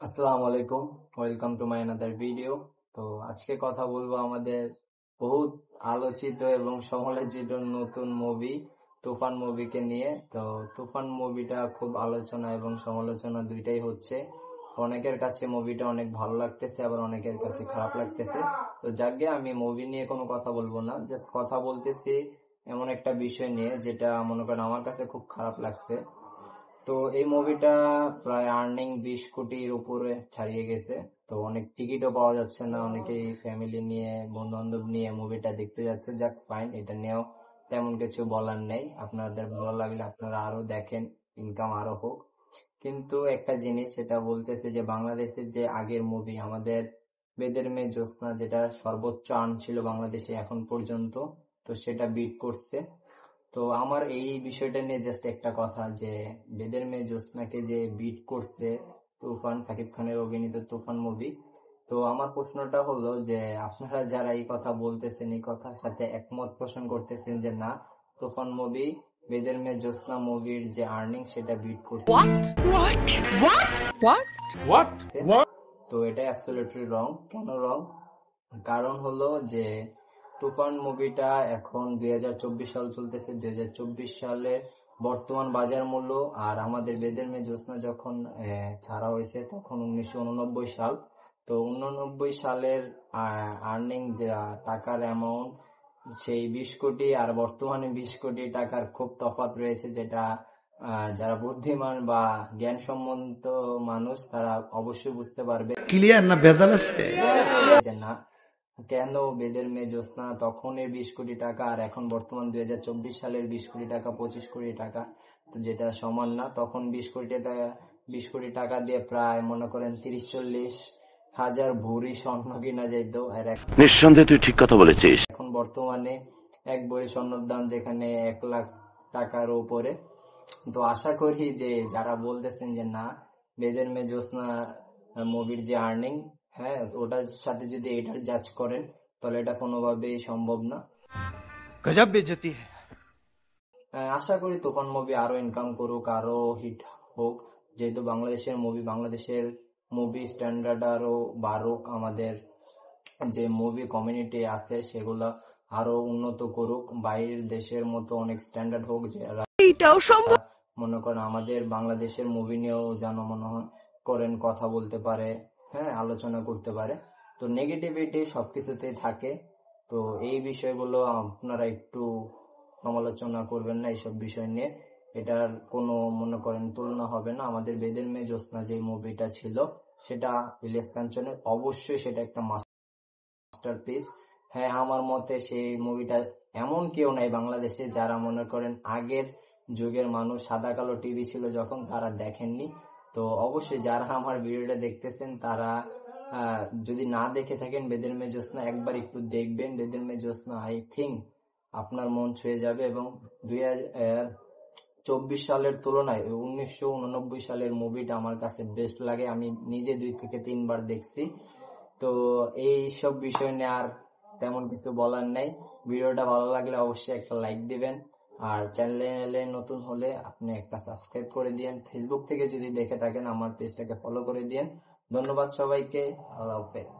আসসালামু আলাইকুম, welcome to my another video. তো আজকে কথা বলবো আমাদের বহুত আলোচিত এবং সমালোচিত নতুন মুভি তুফান মুভিকে নিয়ে। তো তুফান মুভিটা খুব আলোচনা এবং সমালোচনা দুইটাই হচ্ছে। অনেকের কাছে মুভিটা অনেক ভালো লাগতেছে, আবার অনেকের কাছে খারাপ লাগতেছে। তো যাকে আমি মুভি নিয়ে কোনো কথা বলবো না, যে কথা বলতেছি এমন একটা বিষয় নিয়ে যেটা মনে করেন আমার কাছে খুব খারাপ লাগছে। তো এই মুভিটা প্রায় আর্নিং 20 কোটির উপরে ছাড়িয়ে গেছে। তো অনেক টিকিটও পাওয়া যাচ্ছে না, অনেকেই ফ্যামিলি নিয়ে বন্ধু বান্ধব নিয়ে মুভিটা দেখতে যাচ্ছে। যাক ফাইন, এটা নিয়েও তেমন কিছু বলার নেই। আপনাদের ভালো লাগলে আপনারা আরো দেখেন, ইনকাম আরো হোক। কিন্তু একটা জিনিস সেটা বলতেছে যে বাংলাদেশের যে আগের মুভি আমাদের বেদের মেয়ে জ্যোৎস্না, যেটা সর্বোচ্চ আর্ন ছিল বাংলাদেশে এখন পর্যন্ত, তো সেটা বিট করছে। তো আমার এই বিষয়টা নিয়ে জাস্ট একটা কথা, যে বেদের মেয়ে জ্যোৎস্নাকে যে বিট করছে তুফান, সাকিব খানের অভিনীত তুফান মুভি। তো আমার প্রশ্নটা হলো যে আপনারা যারা এই কথা বলতেছেন, এই কথার সাথে একমত পোষণ করতেছেন যে না, তুফান মুভি বেদের মেয়ে জ্যোৎস্না মুভির যে আর্নিং সেটা বিট করছে, তো এটা অ্যাবসলিউটলি রং। কেন রং? কারণ হলো যে তুফান মুভিটা এখন 2024 সাল চলতেছে। 2024 সালে বর্তমান বাজার মূল্য আর আমাদের বেদের মেয়ে জ্যোৎস্না যখন ছাড়া হয়েছে তখন 1989 সাল। তো 89 সালের আর্নিং যে টাকার অ্যামাউন্ট, সেই 20 কোটি আর বর্তমানে 20 কোটি টাকার খুব তফাৎ রয়েছে, যেটা যারা বুদ্ধিমান বা জ্ঞান সম্মত মানুষ তারা অবশ্যই বুঝতে পারবে। ক্লিয়ার না ভেজাল আছে? যে না, কেন বেদের মেয়ে জ্যোৎস্না তখনের 20 কোটি টাকা আর এখন বর্তমান 2024 সালের 20 কোটি টাকা, 25 কোটি টাকা, তো যেটা সমান না। তখন 20 কোটি টাকা দিয়ে প্রায় মনে করেন 30-40 হাজার ভরি স্বর্ণ কিনা যেত। আর নিঃসন্দেহে তুই ঠিক কথা বলেছিস। এখন বর্তমানে এক ভরি স্বর্ণের দাম যেখানে 1 লাখ টাকার উপরে। তো আশা করি যে যারা বলতেছেন যে না, বেদের মেয়ে জ্যোৎস্না মুভির যে আর্নিং, হ্যাঁ, ওটার সাথে যদি এটার জাজ করেন তাহলে এটা কোনোভাবেই সম্ভব না। গজব বেজতি। আশা করি তুফান মুভি আরো ইনকাম করুক, আরো হিট হোক, যেহেতু বাংলাদেশের মুভি স্ট্যান্ডার্ড আরো বাড়ুক, আমাদের যে মুভি কমিউনিটি আছে সেগুলো আরো উন্নত করুক, বাইরের দেশের মতো অনেক স্ট্যান্ডার্ড হোক, যারা মনে করেন আমাদের বাংলাদেশের মুভি নিয়েও যেন মনে করেন কথা বলতে পারে, হ্যাঁ, আলোচনা করতে পারে। তো নেগেটিভিটি সবকিছুতেই থাকে। তো এই বিষয়গুলো আপনারা একটু সমালোচনা করবেন না এইসব বিষয় নিয়ে। এটার কোনো মনে করেন তুলনা হবে না। আমাদের বেদের মেয়ে জ্যোৎস্না যে মুভিটা ছিল সেটা ইলিয়াস কাঞ্চনের, অবশ্যই সেটা একটা মাস্টারপিস। হ্যাঁ, আমার মতে সেই মুভিটা এমন কেউ নাই বাংলাদেশে যারা মনে করেন আগের যুগের মানুষ, সাদা কালো টিভি ছিল যখন, তারা দেখেননি। তো অবশ্যই যারা আমার ভিডিওটা দেখতেছেন তারা যদি না দেখে থাকেন বেদের মেয়ে জ্যোৎস্না, একবার একটু দেখবেন বেদের মেয়ে জ্যোৎস্না। আই থিঙ্ক আপনার মন ছুঁয়ে যাবে। এবং 2024 সালের তুলনায় 1989 সালের মুভিটা আমার কাছে বেস্ট লাগে। আমি নিজে 2 থেকে 3 বার দেখছি। তো এই সব বিষয় নিয়ে আর তেমন কিছু বলার নাই। ভিডিওটা ভালো লাগলে অবশ্যই একটা লাইক দিবেন, আর চ্যানেলে নতুন হলে আপনি একটা সাবস্ক্রাইব করে দিয়েন। ফেসবুক থেকে যদি দেখে থাকেন আমার পেজটাকে ফলো করে দিয়েন। ধন্যবাদ সবাইকে, আল্লাহ হাফেজ।